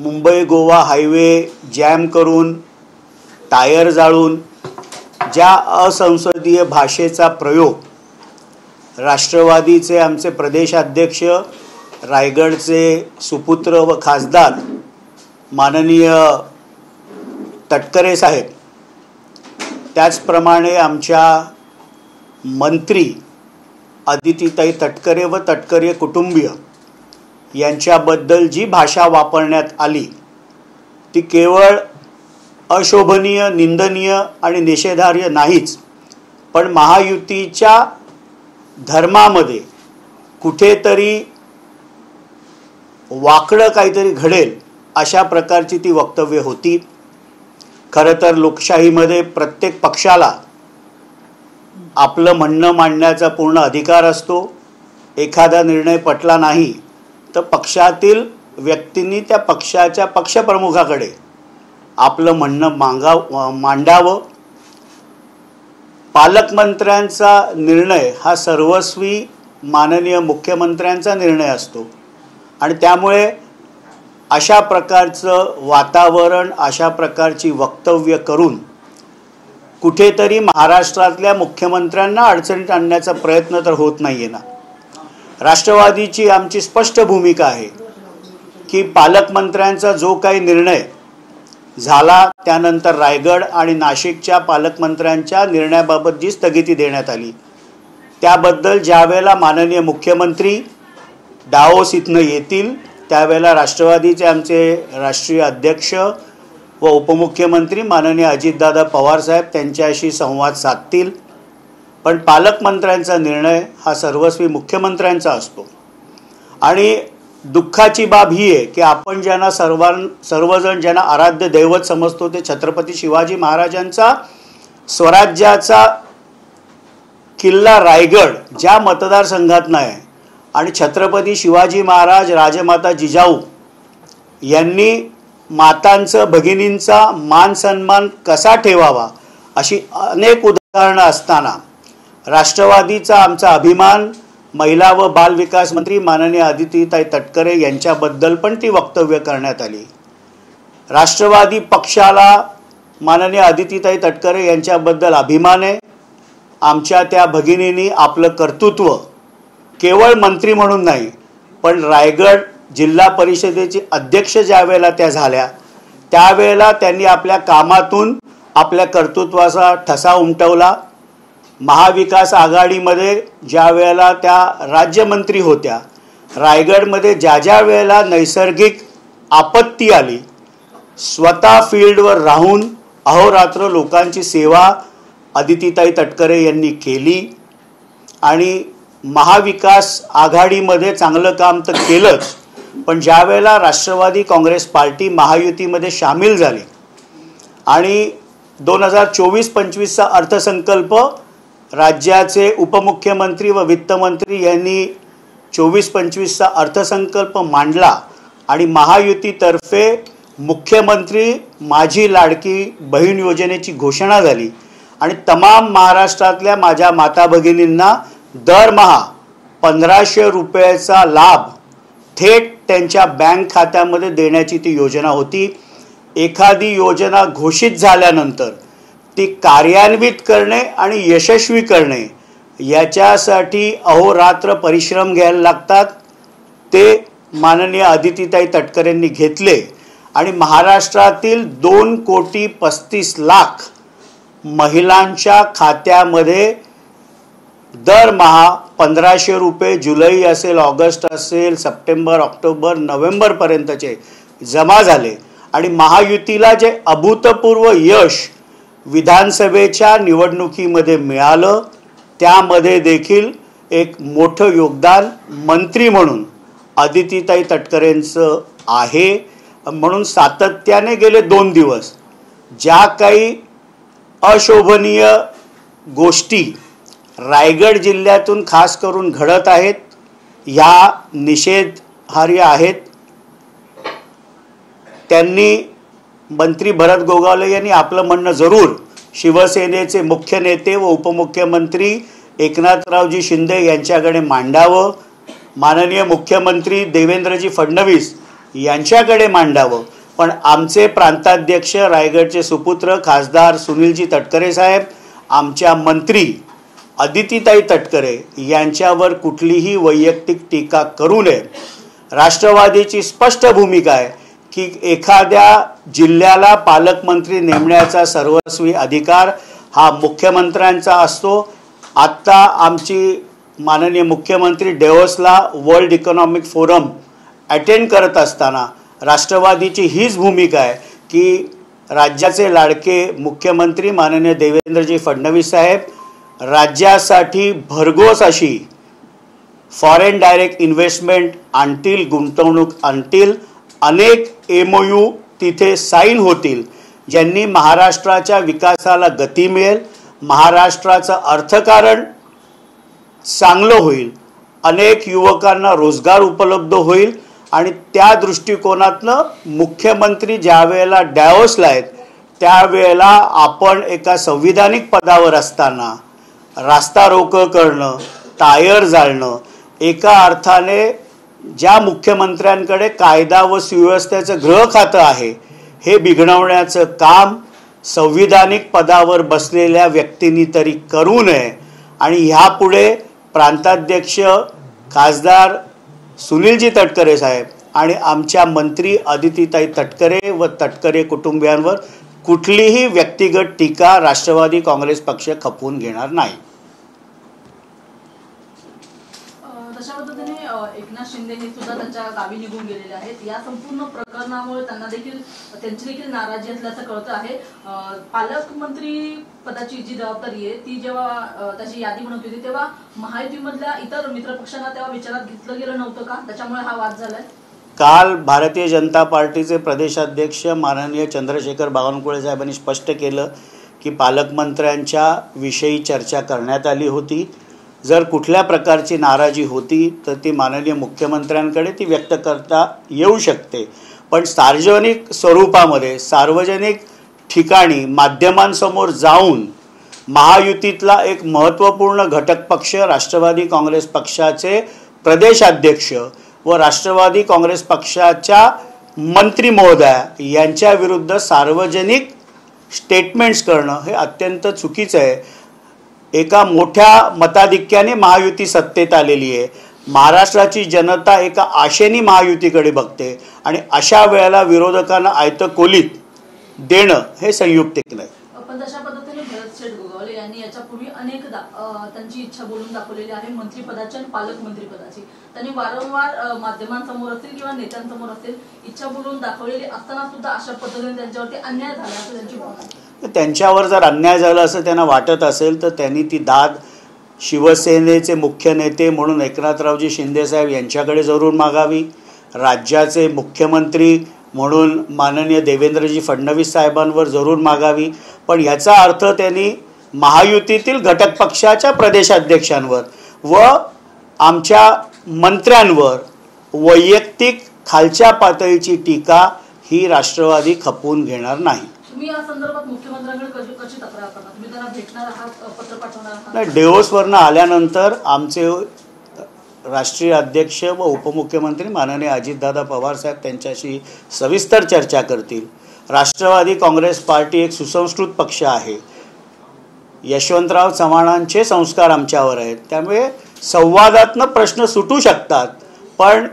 Mumbai Goa highway jam करून tyre जाळून ज्या असंसदीय भाषेचा प्रयोग राष्ट्रवादीचे आमचे प्रदेशाध्यक्ष रायगडचे सुपुत्र व खासदार माननीय तटकरे साहेब, त्याचप्रमाणे आमच्या मंत्री अदितीताई तटकरे व तटकरे कुटुंबीय यांच्याबद्दल जी भाषा वापरण्यात आली ती केवळ अशोभनीय, निंदनीय आणि निषेधार्ह नाहीच, पण महायुतीच्या धर्मामध्ये कुठेतरी वाकडं काहीतरी घडेल अशा प्रकारची ती वक्तव्य होती। खरं तर लोकशाहीमध्ये प्रत्येक पक्षाला आपलं म्हणणं मांडण्याचा पूर्ण अधिकार असतो। एखादा निर्णय पटला नाही तर पक्षातील व्यक्तींनी त्या पक्षाच्या पक्षप्रमुखाकडे आपलं म्हणणं मांडावं। पालकमंत्र्यांचा निर्णय हा सर्वस्वी माननीय मुख्यमंत्र्यांचा निर्णय असतो आणि त्यामुळे अशा प्रकारचं वातावरण, अशा प्रकारची वक्तव्य करून कुठेतरी महाराष्ट्रातल्या मुख्यमंत्र्यांना अडचणीत आणण्याचा प्रयत्न तर होत नाहीये ना। राष्ट्रवादीची आमची स्पष्ट भूमिका आहे की पालकमंत्र्यांचा जो काही निर्णय झाला त्यानंतर रायगड आणि नाशिकच्या पालकमंत्र्यांच्या निर्णयाबाबत जी स्थगिती देण्यात आली त्याबद्दल ज्यावेळेला माननीय मुख्यमंत्री डावोस इथनं येतील त्यावेळेला राष्ट्रवादीचे आमचे राष्ट्रीय अध्यक्ष व उपमुख्यमंत्री माननीय अजितदादा पवार साहेब त्यांच्याशी संवाद साधतील, पण पालकमंत्र्यांचा निर्णय हा सर्वस्वी मुख्यमंत्र्यांचा असतो। आणि दुःखाची बाब ही आहे की आपण ज्यांना सर्वजण ज्यांना आराध्य दैवत समजतो ते छत्रपती शिवाजी महाराजांचा स्वराज्याचा किल्ला रायगड ज्या मतदारसंघात नाही आणि छत्रपती शिवाजी महाराज, राजमाता जिजाऊ यांनी मातांचं, भगिनींचा मान सन्मान कसा ठेवावा अशी अनेक उदाहरणं असताना राष्ट्रवादीचा आमचा अभिमान महिला व बाल विकास मंत्री माननीय अदितीताई तटकरे यांच्याबद्दल पण ती वक्तव्य करण्यात आली। राष्ट्रवादी पक्षाला माननीय अदितीताई तटकरे यांच्याबद्दल अभिमान आहे। आमच्या त्या भगिनींनी आपलं कर्तृत्व केवळ मंत्री म्हणून नाही पण रायगड जिल्हा परिषदेचे अध्यक्ष ज्यावेळेला त्या झाल्या त्यावेळेला त्यांनी आपल्या कामातून आपल्या कर्तृत्वाचा ठसा उमटवला। महाविकास आघाडीमध्ये ज्या वेळेला त्या राज्यमंत्री होत्या, रायगडमध्ये ज्या वेळेला नैसर्गिक आपत्ती आली स्वतः फील्डवर राहून अहोरात्र लोकांची सेवा अदितीताई तटकरे यांनी केली आणि महाविकास आघाडीमध्ये चांगलं काम तर केलंच, पण ज्या वेळेला राष्ट्रवादी काँग्रेस पार्टी महायुतीमध्ये सामील झाली आणि 2024-25चा अर्थसंकल्प राज्याचे उपमुख्यमंत्री व वित्तमंत्री यांनी 24-25चा अर्थसंकल्प मांडला आणि महायुतीतर्फे मुख्यमंत्री माझी लाडकी बहीण योजनेची घोषणा झाली आणि तमाम महाराष्ट्रातल्या माझ्या माता भगिनींना दरमहा 1500 रुपयाचा लाभ थेट त्यांच्या बँक खात्यामध्ये देण्याची ती योजना होती। एखादी योजना घोषित झाल्यानंतर ती कार्यान्वित करणे आणि यशस्वी करणे याच्यासाठी अहोरात्र परिश्रम घ्यायला लागतात। ते माननीय अदितीताई तटकरेंनी घेतले आणि महाराष्ट्रातील 2,35,00,000 महिलांच्या खात्यामध्ये दरमहा 1500 रुपये जुलै असेल, ऑगस्ट असेल, सप्टेंबर, ऑक्टोबर, नोव्हेंबरपर्यंतचे जमा झाले आणि महायुतीला जे अभूतपूर्व यश विधानसभेच्या निवडणुकीमध्ये मिळालं त्यामध्ये देखील एक मोठं योगदान मंत्री म्हणून अदितीताई तटकरेंचं आहे। म्हणून सातत्याने गेले 2 दिवस ज्या काही अशोभनीय गोष्टी रायगड जिल्ह्यातून खास करून घडत आहेत या निषेधार्ह आहेत। त्यांनी मंत्री भरत गोगावले यांनी आपलं म्हणणं जरूर शिवसेनेचे मुख्य नेते व उपमुख्यमंत्री एकनाथरावजी शिंदे यांच्याकडे मांडावं, माननीय मुख्यमंत्री देवेंद्रजी फडणवीस यांच्याकडे मांडावं पण आमचे प्रांताध्यक्ष रायगडचे सुपुत्र खासदार सुनीलजी तटकरे साहेब, आमच्या मंत्री अदितीताई तटकरे यांच्यावर कुठलीही वैयक्तिक टीका करू नये. राष्ट्रवादीची स्पष्ट भूमिका आहे की एखाद्या जिल्ह्याला पालकमंत्री नेमण्याचा सर्वस्वी अधिकार हा मुख्यमंत्र्यांचा असतो. आत्ता आमची माननीय मुख्यमंत्री डेव्होसला वर्ल्ड इकॉनॉमिक फोरम अटेंड करत असताना राष्ट्रवादीची हीच भूमिका आहे की राज्याचे लाडके मुख्यमंत्री माननीय देवेंद्रजी फडणवीस साहेब राज्यासाठी भरघोस अशी फॉरेन डायरेक्ट इन्व्हेस्टमेंट आणतील, गुंतवणूक आणतील. अनेक MOU तिथे साईन होतील ज्यांनी महाराष्ट्राच्या विकासाला गती मिळेल, महाराष्ट्राचं अर्थकारण चांगलं होईल, अनेक युवकांना रोजगार उपलब्ध होईल. आणि त्या दृष्टिकोनातनं मुख्यमंत्री ज्या वेळेला डॅव्होसला आहेत त्यावेळेला आपण एका संविधानिक पदावर असताना रास्ता रोको करणं, टायर जाळणं, एका अर्थाने ज्या मुख्यमंत्र्यांकडे कायदा व सुव्यवस्थेचं गृह खातं आहे हे बिघडवण्याचं काम संविधानिक पदावर बसलेल्या व्यक्तींनी तरी करू नये. आणि ह्यापुढे प्रांताध्यक्ष खासदार सुनीलजी तटकरे साहेब आणि आमच्या मंत्री अदितीताई तटकरे व तटकरे कुटुंबियांवर कुठलीही व्यक्तिगत टीका राष्ट्रवादी काँग्रेस पक्ष खपवून घेणार नाही. तशा पद्धतीने एकनाथ शिंदे हे सुद्धा त्यांच्या गावी निघून गेलेले आहेत. या संपूर्ण प्रकरणामुळे त्यांची देखील नाराजी असल्याचं कळतं आहे. पालकमंत्री पदाची जी जबाबदारी आहे ती जेव्हा त्याची यादी बनवली होती तेव्हा महायुतीमधल्या इतर मित्रपक्षांना तेव्हा विचारात घेतलं गेलं नव्हतं का? त्याच्यामुळे हा वाद झालाय. काल भारतीय जनता पार्टीचे प्रदेशाध्यक्ष माननीय चंद्रशेखर बावनकुळे साहेबांनी स्पष्ट केलं की पालकमंत्र्यांच्या विषयी चर्चा करण्यात आली होती. जर कुठल्या प्रकारची नाराजी होती तर ती माननीय मुख्यमंत्र्यांकडे ती व्यक्त करता येऊ शकते. पण सार्वजनिक स्वरूपामध्ये सार्वजनिक ठिकाणी माध्यमांसमोर जाऊन महायुतीतला एक महत्त्वपूर्ण घटक पक्ष राष्ट्रवादी काँग्रेस पक्षाचे प्रदेशाध्यक्ष व राष्ट्रवादी काँग्रेस पक्षाच्या मंत्री महोदया यांच्या विरुद्ध सार्वजनिक स्टेटमेंट्स करणं हे अत्यंत चुकीचं आहे. एका मोठ्या मताधिक्याने महायुती सत्तेत आलेली आहे. महाराष्ट्राची जनता एका आशेने महायुतीकडे बघते आणि अशा वेळेला विरोधकांना आयतं कोलीत देणं हे संयुक्तिक नाही. पण तशा पद्धतीने भरत शेठ गोगावले यांनी याच्यापूर्वी अनेकदा त्यांची इच्छा बोलून दाखवलेली आहे मंत्रिपदाची आणि पालकमंत्री पदाची. त्यांनी वारंवार माध्यमांसमोर असतील किंवा नेत्यांसमोर असतील इच्छा बोलून दाखवलेली असताना सुद्धा अशा पद्धतीने त्यांच्यावरती अन्याय झाला असं त्यांची भावना आहे. त्यांच्यावर जर अन्याय झाला असं त्यांना वाटत असेल तर त्यांनी ती दाद शिवसेनेचे मुख्य नेते म्हणून एकनाथरावजी शिंदेसाहेब यांच्याकडे जरूर मागावी, राज्याचे मुख्यमंत्री म्हणून माननीय देवेंद्रजी फडणवीस साहेबांवर जरूर मागावी. पण याचा अर्थ त्यांनी महायुतीतील घटक पक्षाच्या प्रदेशाध्यक्षांवर व आमच्या मंत्र्यांवर वैयक्तिक खालच्या पातळीची टीका ही राष्ट्रवादी खपवून घेणार नाही. तुम्ही या संदर्भात मुख्यमंत्र्यांकडे कशी तक्रार करणार? तुम्ही त्यांना भेटणार आहात, पत्र पाठवणार आहात? नाही, डेव्होसवरनं आल्यानंतर आमचे राष्ट्रीय अध्यक्ष व उपमुख्यमंत्री माननीय अजितदादा पवार साहेब त्यांच्याशी सविस्तर चर्चा करतील. राष्ट्रवादी काँग्रेस पार्टी एक सुसंस्कृत पक्ष आहे. यशवंतराव चव्हाणांचे संस्कार आमच्यावर आहेत. त्यामुळे संवादातनं प्रश्न सुटू शकतात. पण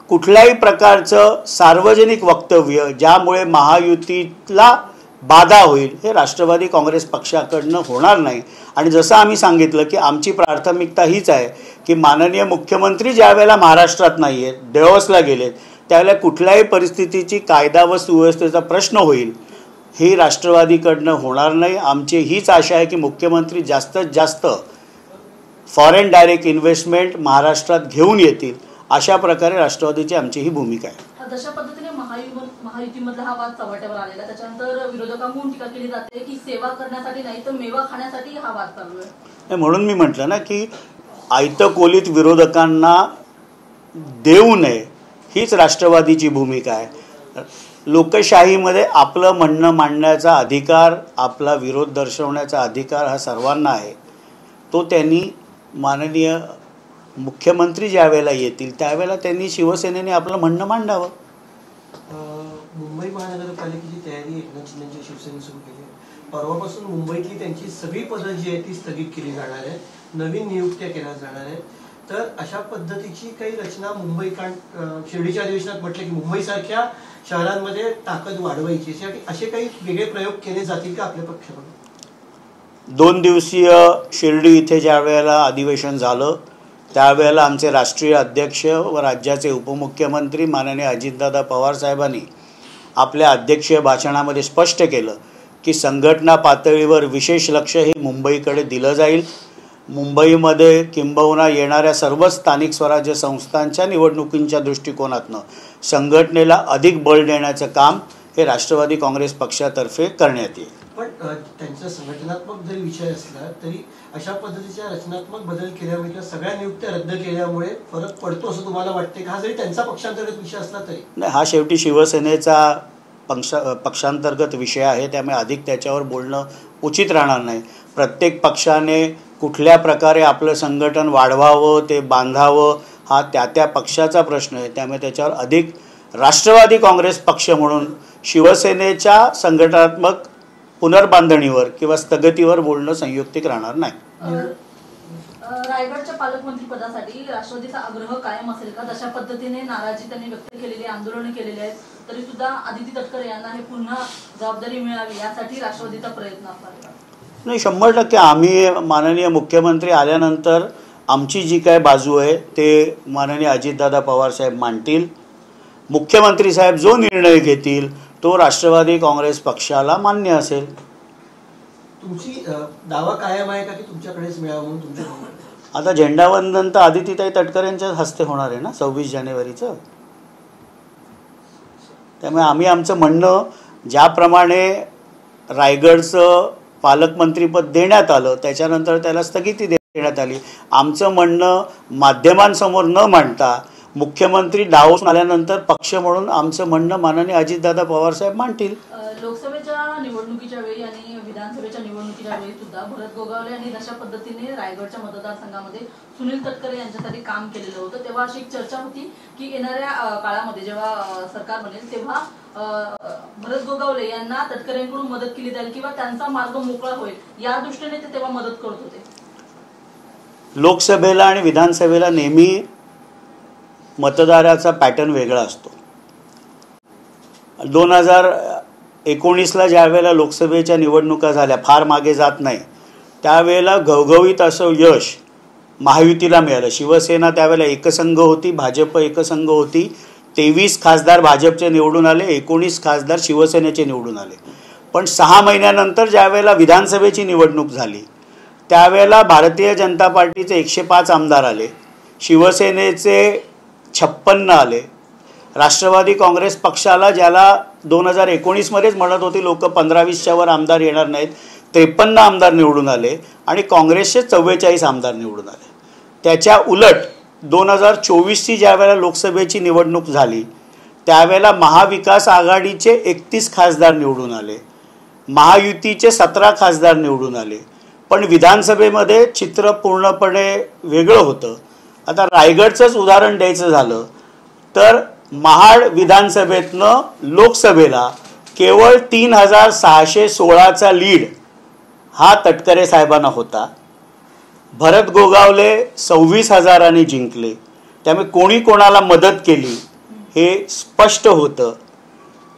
कुठल्याही प्रकारचं सार्वजनिक वक्तव्य ज्यामुळे महायुतीला बाधा होईल हे राष्ट्रवादी काँग्रेस पक्षाकडनं होणार नाही. आणि जसं आम्ही सांगितलं की आमची प्राथमिकता हीच आहे की माननीय मुख्यमंत्री ज्या वेळेला महाराष्ट्रात नाही आहेत, डेव्होसला गेलेत, त्यावेळेला कुठल्याही परिस्थितीची कायदा व सुव्यवस्थेचा प्रश्न होईल ही राष्ट्रवादीकडनं होणार नाही. आमची हीच आशा आहे की मुख्यमंत्री जास्तीत जास्त फॉरेन डायरेक्ट इन्व्हेस्टमेंट महाराष्ट्रात घेऊन येतील. अशा प्रकारे राष्ट्रवादीची आमची ही भूमिका आहे. जशा पद्धतीने महायुतीमधला हा वाद चव्हाट्यावर आलेला त्याच्यानंतर विरोधकांकडून टीका केली जाते की सेवा करण्यासाठी नाही तर मेवा खाण्यासाठी हा वाद चालू आहे. म्हणून मी म्हटलं ना की आयतं कोलीत विरोधकांना देऊ नये हीच राष्ट्रवादीची भूमिका आहे. लोकशाहीमध्ये आपलं म्हणणं मांडण्याचा अधिकार, आपला विरोध दर्शवण्याचा अधिकार हा सर्वांना आहे. तो त्यांनी माननीय मुख्यमंत्री ज्या वेळेला येतील त्यावेळेला त्यांनी शिवसेनेने आपलं म्हणणं मांडावं. मुंबई महानगरपालिकेची तयारी एकनाथ शिंदेच्या शिवसेनेने सुरू केली आहे. परवापासून मुंबईतली त्यांची सगळी पदं जी आहेत ती स्थगित केली जाणार आहे, नवीन नियुक्त्या केल्या जाणार आहेत. तर अशा पद्धतीची काही रचना मुंबई शिर्डीच्या अधिवेशनात म्हटलं की मुंबईसारख्या शहरांमध्ये ताकद वाढवायची, असे काही वेगळे प्रयोग केले जातील का आपल्या पक्षाकडून? 2 दिवसीय शिर्डी इथे ज्या वेळेला अधिवेशन झालं त्यावेळेला आमचे राष्ट्रीय अध्यक्ष व राज्याचे उपमुख्यमंत्री माननीय अजितदादा पवार साहेबांनी आपल्या अध्यक्षीय भाषणामध्ये स्पष्ट केलं की संघटना पातळीवर विशेष लक्ष हे मुंबईकडे दिलं जाईल. मुंबईमध्ये किंबहुना येणाऱ्या सर्व स्थानिक स्वराज्य संस्थांच्या निवडणुकींच्या दृष्टिकोनातनं संघटनेला अधिक बळ देण्याचं काम हे राष्ट्रवादी काँग्रेस पक्षातर्फे करण्यात येईल. पण त्यांचा संघटनात्मक जरी विषय असला तरी अशा पद्धतीच्या रचनात्मक बदल केल्यामुळे सगळ्या नियुक्त्या रद्द केल्यामुळे फरक पडतो असं तुम्हाला वाटते का? हा जरी त्यांचा पक्षांतर्गत विषय असला तरी नाही, हा शेवटी शिवसेनेचा पक्षांतर्गत विषय आहे, त्यामुळे अधिक त्याच्यावर बोलणं उचित राहणार नाही. प्रत्येक पक्षाने कुठल्या प्रकारे आपलं संघटन वाढवावं ते बांधावं हा त्या पक्षाचा प्रश्न आहे. त्यामुळे त्याच्यावर अधिक राष्ट्रवादी काँग्रेस पक्ष म्हणून शिवसेनेच्या संघटनात्मक पुनर्बांधणीवर किंवा स्थगितीवर बोलणं संयुक्तिक राहणार नाही. रायगडच्या पालकमंत्री पदासाठी राष्ट्रवादीचा आग्रह कायम असेल का? तशा पद्धतीने नाराजी त्यांनी व्यक्त केलेली, आंदोलन केलेले आहेत, तरी सुद्धा आदिती तटकरे यांना हे पुन्हा जबाबदारी मिळावी यासाठी राष्ट्रवादीचा प्रयत्न असणार का? नाही, 100% आम्ही माननीय मुख्यमंत्री आल्यानंतर आमची जी काय बाजू आहे ते माननीय अजितदादा पवार साहेब मांडतील. मुख्यमंत्री साहेब जो निर्णय घेतील तो राष्ट्रवादी काँग्रेस पक्षाला मान्य असेल. तुमची दावा कायम आहे का की तुमच्याकडेच मिळावं म्हणून तुमच्या? आता झेंडावंदन तर आदितीताई तटकरेंच्याच हस्ते होणार आहे ना 26 जानेवारीचं. त्यामुळे आम्ही आमचं म्हणणं ज्याप्रमाणे रायगडचं पालकमंत्रीपद देण्यात आलं त्याच्यानंतर त्याला स्थगिती देण्यात आली, आमचं म्हणणं माध्यमांसमोर न मांडता मुख्यमंत्री डावून आल्यानंतर पक्ष म्हणून आमचं म्हणणं माननीय अजितदादा पवार साहेब मांडतील. लोकसभेच्या निवडणुकीच्या वेळी आणि विधानसभेच्या निवडणुकीच्या वेळी सुद्धा भरत गोगावले यांनी जशा पद्धतीने रायगडच्या मतदारसंघामध्ये सुनील तटकरे यांच्यासाठी काम केलेलं होतं, तेव्हा अशी एक चर्चा होती की येणाऱ्या काळामध्ये जेव्हा सरकार बनेल तेव्हा भरत गोगावले यांना तटकरेंकडून मदत केली जाईल किंवा त्यांचा मार्ग मोकळा होईल या दृष्टीने ते तेव्हा मदत करत होते. लोकसभेला आणि विधानसभेला नेहमी मतदाराचा पॅटर्न वेगळा असतो. 2019ला ज्या वेळेला लोकसभेच्या निवडणुका झाल्या, फार मागे जात नाही, त्यावेळेला घवघवीत असं यश महायुतीला मिळालं. शिवसेना त्यावेळेला एकसंघ होती, भाजप एकसंघ होती. 23 खासदार भाजपचे निवडून आले, 19 खासदार शिवसेनेचे निवडून आले. पण 6 महिन्यानंतर ज्या वेळेला विधानसभेची निवडणूक झाली त्यावेळेला भारतीय जनता पार्टीचे 105 आमदार आले, शिवसेनेचे 56 आले, राष्ट्रवादी काँग्रेस पक्षाला ज्याला 2019मध्येच म्हणत होती लोक 15-20च्या वर आमदार येणार नाहीत, 53 आमदार निवडून आले आणि काँग्रेसचे 44 आमदार निवडून आले. त्याच्या उलट 2024ची ज्या वेळेला लोकसभेची निवडणूक झाली त्यावेळेला महाविकास आघाडीचे 31 खासदार निवडून आले, महायुतीचे 17 खासदार निवडून आले. पण विधानसभेमध्ये चित्र पूर्णपणे वेगळं होतं. आता रायगडचंच उदाहरण द्यायचं झालं तर महाड विधानसभेतनं लोकसभेला केवळ 3616चा लीड हा तटकरे साहेबांना होता. भरत गोगावले 26,000 जिंकले. त्यामुळे कोणी कोणाला मदत केली हे स्पष्ट होतं.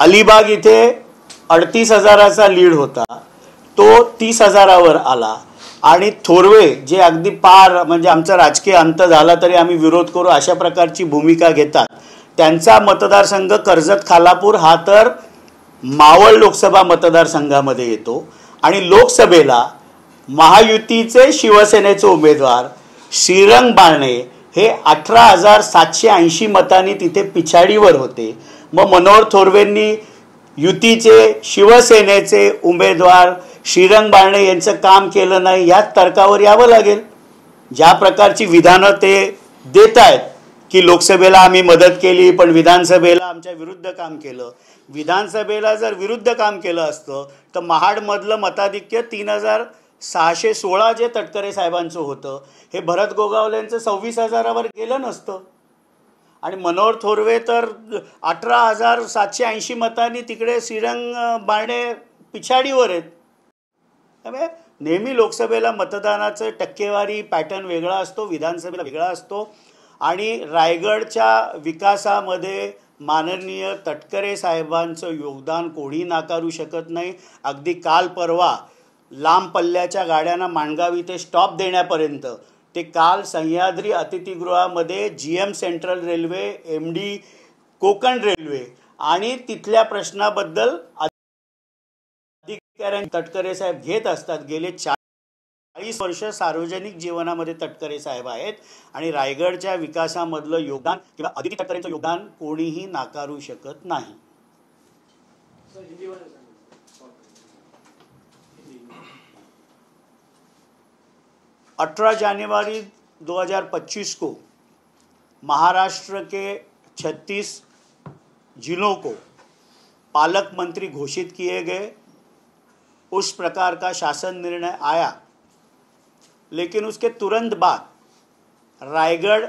अलिबाग इथे 38,000चा लीड होता, तो 30,000वर आला. आणि थोरवे जे अगदी पार म्हणजे आमचा राजकीय अंत झाला तरी आम्ही विरोध करू अशा प्रकारची भूमिका घेतात, त्यांचा मतदारसंघ कर्जत खालापूर हा तर मावळ लोकसभा मतदारसंघामध्ये येतो. आणि लोकसभेला महायुतीचे शिवसेनेचे उमेदवार श्रीरंग बारणे हे 18,780 मतांनी तिथे पिछाडीवर होते. मग मनोहर थोरवेंनी युतीचे शिवसेनेचे उमेदवार श्रीरंग बारणे यांचं काम केलं नाही याच तर्कावर यावं लागेल. ज्या प्रकारची विधानं ते देत आहेत की लोकसभेला आम्ही मदत केली पण विधानसभेला आमच्या विरुद्ध काम केलं, विधानसभेला जर विरुद्ध काम केलं असतं तर महाडमधलं मताधिक्य 3616 जे तटकरे साहेबांचं होतं हे भरत गोगावलेंचं 26,000वर गेलं नसतं. आणि मनोहर थोरवे तर 18,780 मतांनी तिकडे श्रीरंग बारणे पिछाडीवर आहेत. त्यामुळे नेहमी लोकसभेला मतदानाचं टक्केवारी पॅटर्न वेगळा असतो, विधानसभेला वेगळा असतो. आणि रायगडच्या विकासामध्ये माननीय तटकरे साहेबांचं योगदान कोणी नाकारू शकत नाही. अगदी काल परवा लांब पल्ल्याच्या गाड्यांना माणगाव इथे स्टॉप देण्यापर्यंत ते काल सह्याद्री अतिथीगृहामध्ये GM central railway, MD Konkan railway आणि तिथल्या प्रश्नाबद्दल अधिकाऱ्यांनी तटकरे साहेब घेत असतात. गेले 40 वर्ष सार्वजनिक जीवनामध्ये तटकरे साहेब आहेत आणि रायगडच्या विकासामधलं योगदान किंवा अदिती तटकरेंचं योगदान कोणीही नाकारू शकत नाही. 18 जनवरी 2025 को महाराष्ट्र के 36 जिलों को पालक मंत्री घोषित किए गए. उस प्रकार का शासन निर्णय आया, लेकिन उसके तुरंत बाद रायगढ़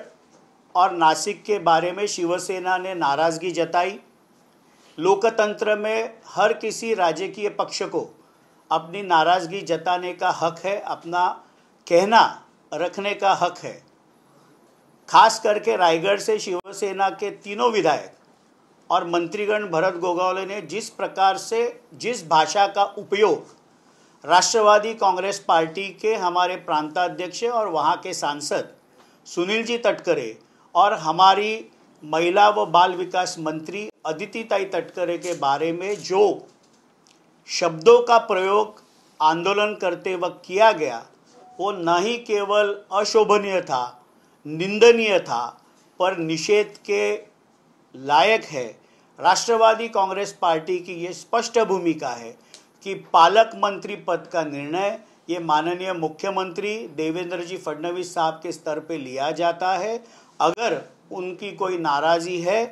और नासिक के बारे में शिवसेना ने नाराज़गी जताई. लोकतंत्र में हर किसी राजकीय पक्ष को अपनी नाराज़गी जताने का हक है, अपना कहना रखने का हक है. खास करके रायगढ़ से शिवसेना के तीनों विधायक और मंत्रीगण भरत गोगावले ने जिस प्रकार से जिस भाषा का उपयोग राष्ट्रवादी कांग्रेस पार्टी के हमारे प्रांताध्यक्ष और वहाँ के सांसद सुनील जी तटकरे और हमारी महिला व बाल विकास मंत्री अदिति ताई तटकरे के बारे में जो शब्दों का प्रयोग आंदोलन करते वक्त किया गया, वो न ही केवल अशोभनीय था, निंदनीय था, पर निषेध के लायक है. राष्ट्रवादी कांग्रेस पार्टी की ये स्पष्ट भूमिका है कि पालक मंत्री पद का निर्णय ये माननीय मुख्यमंत्री देवेंद्र जी फडणवीस साहब के स्तर पे लिया जाता है. अगर उनकी कोई नाराज़ी है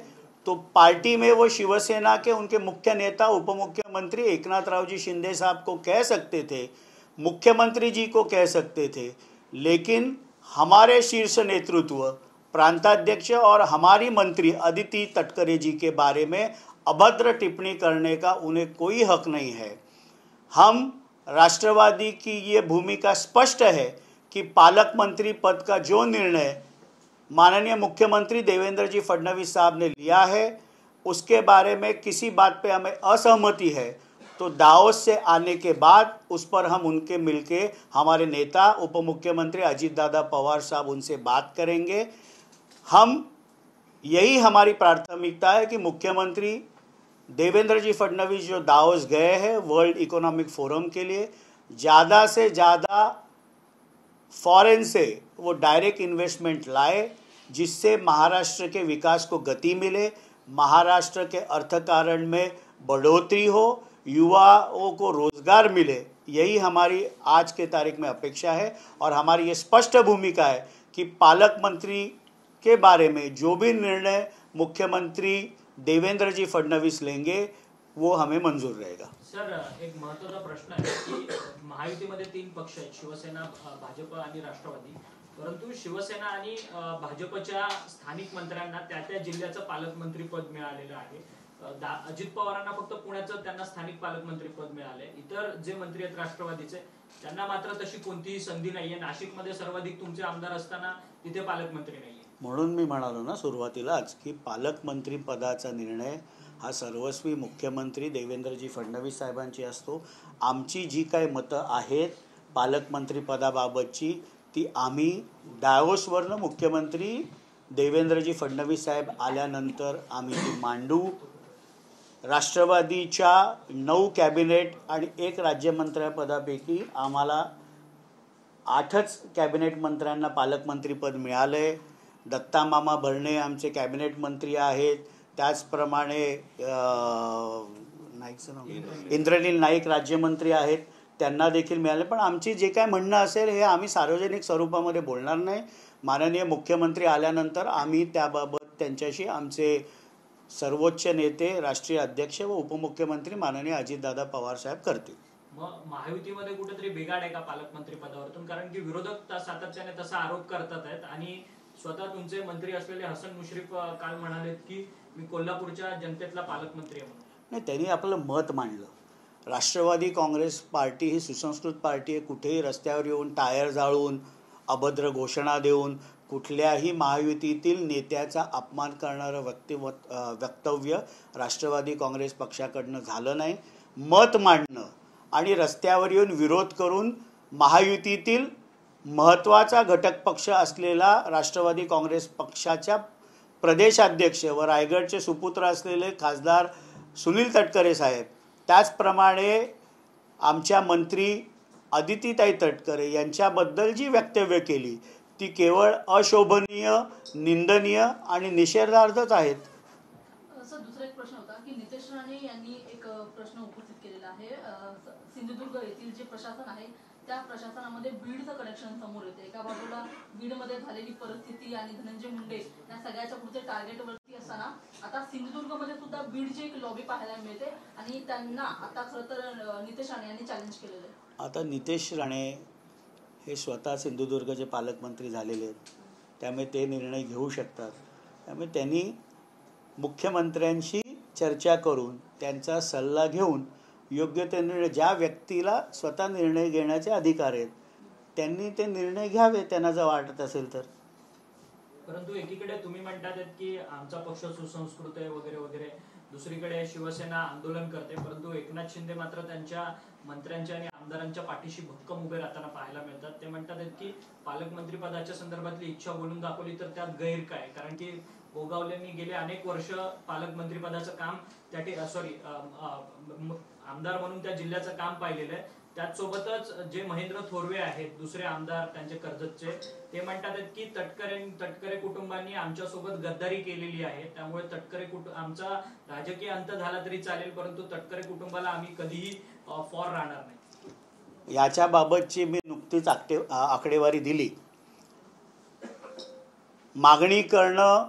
तो पार्टी में वो शिवसेना के उनके मुख्य नेता उप मुख्यमंत्री एकनाथराव जी शिंदे साहब को कह सकते थे, मुख्यमंत्री जी को कह सकते थे, लेकिन हमारे शीर्ष नेतृत्व प्रांताध्यक्ष और हमारी मंत्री अदिति तटकरे जी के बारे में अभद्र टिप्पणी करने का उन्हें कोई हक नहीं है. हम राष्ट्रवादी की ये भूमिका स्पष्ट है कि पालक मंत्री पद का जो निर्णय माननीय मुख्यमंत्री देवेंद्र जी फडणवीस साहब ने लिया है, उसके बारे में किसी बात पे हमें असहमति है तो दावोस से आने के बाद उस पर हम उनके मिलके हमारे नेता उप मुख्यमंत्री अजीत दादा पवार साहब उनसे बात करेंगे. हम यही हमारी प्राथमिकता है कि मुख्यमंत्री देवेंद्र जी फडणवीस जो दावोस गए हैं वर्ल्ड इकोनॉमिक फोरम के लिए, ज़्यादा से ज़्यादा फॉरेन से वो डायरेक्ट इन्वेस्टमेंट लाए, जिससे महाराष्ट्र के विकास को गति मिले, महाराष्ट्र के अर्थकारण में बढ़ोतरी हो, युवाओं को रोजगार मिले. यही हमारी आज के तारीख में अपेक्षा है और हमारी ये स्पष्ट भूमिका है कि पालक मंत्री के बारे में जो भी निर्णय मुख्यमंत्री देवेंद्र जी फडणवीस लेंगे वो हमें मंजूर रहेगा. सर, एक महत्त्वाचा प्रश्न आहे की महायुतीमध्ये 3 पक्ष आहेत, शिवसेना, भाजप आणि राष्ट्रवादी. परंतु शिवसेना आणि भाजपच्या स्थानिक मंत्र्यांना त्या जिल्ह्याचं पालकमंत्री पद मिळालेलं आहे. अजित पवारांना फक्त पुण्याचं त्यांना स्थानिक पालकमंत्री पद मिळाले. इतर जे मंत्री आहेत राष्ट्रवादीचे त्यांना मात्र तशी कोणतीही संधी नाहीये. नाशिकमध्ये सर्वाधिक तुमचे आमदार असताना तिथे पालकमंत्री नाहीये. म्हणून मी म्हणालो ना सुरुवातीलाच की पालकमंत्री पदाचा निर्णय हा सर्वस्वी मुख्यमंत्री देवेंद्रजी फडणवीस साहेबांची असतो. आमची जी काही मतं आहेत पालकमंत्री पदाबाबतची ती आम्ही डायोसवरनं मुख्यमंत्री देवेंद्रजी फडणवीस साहेब आल्यानंतर आम्ही ती मांडू. राष्ट्रवादीच्या 9 कॅबिनेट आणि 1 राज्यमंत्र्यापदापैकी आम्हाला 8च कॅबिनेट मंत्र्यांना पालकमंत्रीपद मिळाले. दत्ता मामा भरणे आमचे कॅबिनेट मंत्री आहेत. त्याचप्रमाणे नाईकचं नाव इंद्रनील नाईक राज्यमंत्री आहेत, त्यांना देखील मिळाले. पण आमची जे काय म्हणणं असेल हे आम्ही सार्वजनिक स्वरूपामध्ये बोलणार नाही. माननीय मुख्यमंत्री आल्यानंतर आम्ही त्याबाबत त्यांच्याशी आमचे सर्वोच्च नेते राष्ट्रीय अध्यक्ष व उपमुख्यमंत्री माननीय अजितदादा पवार साहेब करतील. मग महायुतीमध्ये कुठेतरी बिघाड आहे का पालकमंत्री पदावरून? कारण की विरोधक सातत्याने तसा आरोप करतात आहेत आणि स्वतः तुमचे मंत्री असलेले हसन मुश्रीफ काल म्हणालेत की मी कोल्हापूरच्या जनतेतला पालकमंत्री आहे म्हणून. नाही, त्यांनी आपलं मत मांडलं. राष्ट्रवादी काँग्रेस पार्टी ही सुसंस्कृत पार्टी आहे. कुठेही रस्त्यावर येऊन टायर जाळून अभद्र घोषणा देऊन कुठल्याही महायुतीतील नेत्याचा अपमान करणारं वक्तव्य राष्ट्रवादी काँग्रेस पक्षाकडनं झालं नाही. मत मांडणं आणि रस्त्यावर येऊन विरोध करून महायुतीतील महत्त्वाचा घटक पक्ष असलेला राष्ट्रवादी काँग्रेस पक्षाच्या प्रदेशाध्यक्ष व रायगडचे सुपुत्र असलेले खासदार सुनील तटकरे साहेब, त्याचप्रमाणे आमच्या मंत्री अदितीताई तटकरे यांच्याबद्दल जी वक्तव्य केली ती केवळ अशोभनीय, निंदनीय आणि निषेधार्हच आहेत. सर, दुसरा एक प्रश्न होता की नितेश राणे यांनी एक प्रश्न उपस्थित केलेला आहे. सिंधुदुर्ग येथील जे प्रशासन आहे त्या प्रशासनामध्ये बीडचं कनेक्शन समोर येते. एका बाजूला बीडमध्ये झालेली परिस्थिती आणि धनंजय मुंडे या सगळ्याच्या पुढचे टार्गेटवरती असताना आता सिंधुदुर्गमध्ये सुद्धा बीडची एक लॉबी पाहायला मिळते आणि त्यांना आता खरं तर नितेश राणे यांनी चॅलेंज केलेलं आहे. आता नितेश राणे हे स्वतः सिंधुदुर्गचे पालकमंत्री झालेले आहेत, त्यामुळे ते निर्णय घेऊ शकतात. त्यामुळे त्यांनी मुख्यमंत्र्यांशी चर्चा करून त्यांचा सल्ला घेऊन योग्य ते निर्णय, ज्या व्यक्तीला स्वतः निर्णय घेण्याचे अधिकार आहेत त्यांनी ते निर्णय घ्यावे त्यांना जर वाटत असेल तर. परंतु एकीकडे तुम्ही म्हणतात की आमचा पक्ष सुसंस्कृत आहे वगैरे वगैरे, दुसरीकडे शिवसेना आंदोलन करते, परंतु एकनाथ शिंदे मात्र त्यांच्या मंत्र्यांच्या आणि आमदारांच्या पाठीशी भक्कम उभे राहताना पाहायला मिळतात. ते म्हणतात की पालकमंत्री पदाच्या संदर्भातली इच्छा बोलून दाखवली तर त्यात गैर काय, कारण की गोगावलेंनी गेले अनेक वर्ष पालकमंत्री पदाचं काम आमदार म्हणून त्या जिल्ह्याचं काम पाहिलेलं आहे. त्याचसोबतच जे महेंद्र थोरवे आहेत दुसरे आमदार त्यांचे कर्जतचे, ते म्हणतात की तटकरे कुटुंबांनी आमच्यासोबत गद्दारी केलेली आहे, त्यामुळे आमचा राजकीय अंत झाला तरी चालेल परंतु तटकरे कुटुंबाला आम्ही कधीही फॉर राहणार नाही. याच्या बाबतची मी नुकतीच आकडेवारी दिली. मागणी करणं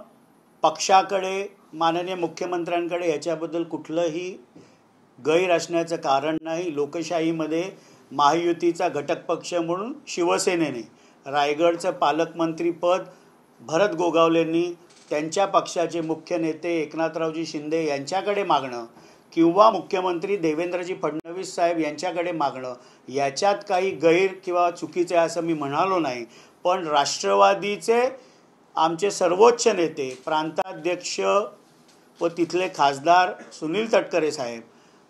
पक्षाकडे, माननीय मुख्यमंत्र्यांकडे याच्याबद्दल कुठलंही गैर असण्याचं कारण नाही. लोकशाहीमध्ये महायुतीचा घटक पक्ष म्हणून शिवसेनेने रायगडचं पालकमंत्रीपद भरत गोगावलेंनी त्यांच्या पक्षाचे मुख्य नेते एकनाथरावजी शिंदे यांच्याकडे मागणं किंवा मुख्यमंत्री देवेंद्रजी फडणवीस साहेब यांच्याकडे मागणं याच्यात काही गैर किंवा चुकीचे असं मी म्हणालो नाही. पण राष्ट्रवादीचे आमचे सर्वोच्च नेते प्रांताध्यक्ष व तिथले खासदार सुनील तटकरे साहेब,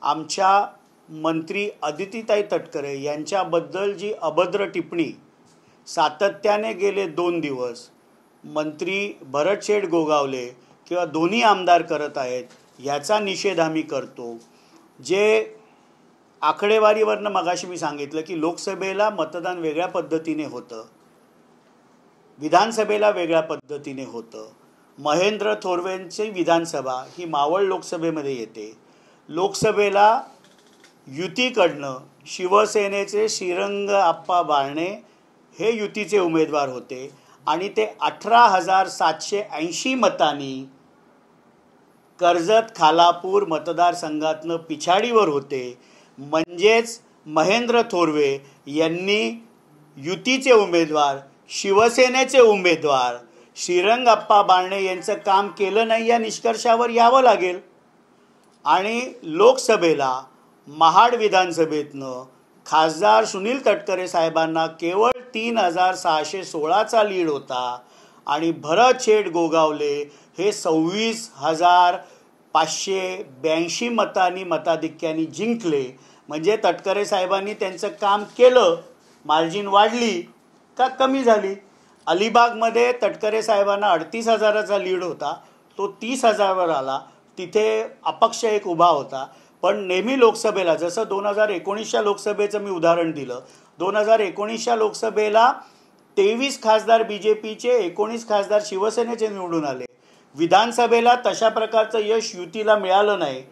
आमच्या मंत्री अदितीताई तटकरे यांच्याबद्दल जी अभद्र टिप्पणी सातत्याने गेले 2 दिवस मंत्री भरतशेठ गोगावले किंवा दोन्ही आमदार करत आहेत याचा निषेध आम्ही करतो. जे आकडेवारीवरनं मगाशी मी सांगितलं की लोकसभेला मतदान वेगळ्या पद्धतीने होतं, विधानसभेला वेगळ्या पद्धतीने होतं. महेंद्र थोरवेंची विधानसभा ही मावळ लोकसभेमध्ये येते. लोकसभेला युतीकडनं शिवसेनेचे श्रीरंग आप्पा बारणे हे युतीचे उमेदवार होते आणि ते 18,780 मतांनी कर्जत खालापूर मतदारसंघातनं पिछाडीवर होते. म्हणजेच महेंद्र थोरवे यांनी युतीचे उमेदवार, शिवसेनेचे उमेदवार श्रीरंग आप्पा बारणे यांचं काम केलं नाही या निष्कर्षावर यावं लागेल. आणि लोकसभेला महाड विधानसभेतनं खासदार सुनील तटकरे साहेबांना केवळ 3,616चा लीड होता आणि भरतशेठ गोगावले हे 26,582 मतांनी मताधिक्याने जिंकले. म्हणजे तटकरे साहेबांनी त्यांचं काम केलं, मार्जिन वाढली का कमी झाली. अलिबागमध्ये तटकरे साहेबांना 38,000चा लीड होता, तो 30,000वर आला. तिथे अपक्ष एक उभा होता. पण नेहमी लोकसभेला, जसं 2019च्या लोकसभेचं मी उदाहरण दिलं, 2019च्या लोकसभेला 23 खासदार BJPचे, 19 खासदार शिवसेनेचे निवडून आले. विधानसभेला तशा प्रकारचं यश युतीला मिळालं नाही.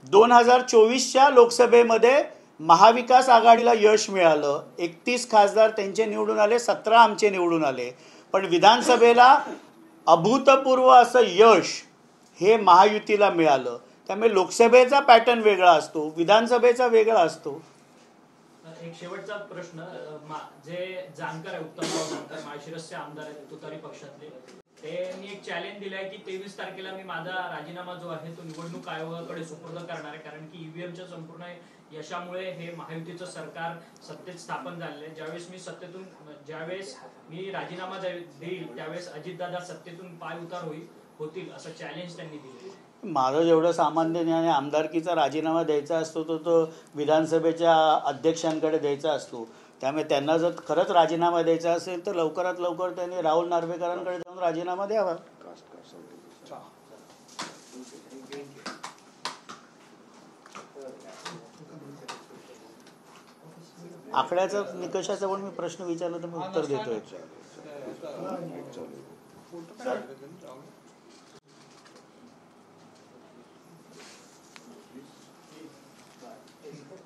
2024च्या लोकसभेमध्ये महाविकास आघाडीला यश मिळालं, 31 खासदार त्यांचे निवडून आले, 17 आमचे निवडून आले. पण विधानसभेला अभूतपूर्व असं यश हे महायुतीला मिळालं. त्यामुळे लोकसभेचा पॅटर्न वेगळा असतो, विधानसभेचा वेगळा असतो. एक शेवटचा प्रश्न, जे जानकर आहे उत्तमराव जानकर माळशिरसचे आमदार आहेत तुतारी पक्षातले, त्यांनी एक चॅलेंज दिलं आहे की 23 तारखेला मी माझा राजीनामा जो आहे तो निवडणूक आयोगाकडे सुपूर्द करणार आहे, कारण की ईव्हीएमच्या संपूर्ण यशामुळे हे महायुतीचं सरकार सत्तेत स्थापन झालेलं आहे. ज्यावेळेस मी राजीनामा देईल त्यावेळेस अजितदादा सत्तेतून पाय उतार होतील असं चॅलेंज त्यांनी दिलं. माझं जेवढं सामान्य ज्ञान आहे, आमदारकीचा राजीनामा द्यायचा असतो तो विधानसभेच्या अध्यक्षांकडे द्यायचा असतो. त्यामुळे त्यांना जर खरंच राजीनामा द्यायचा असेल तर लवकरात लवकर त्यांनी राहुल नार्वेकरांकडे जाऊन राजीनामा द्यावा. आकड्याचा निकषाचा पण मी प्रश्न विचारला तर मी उत्तर देतोय.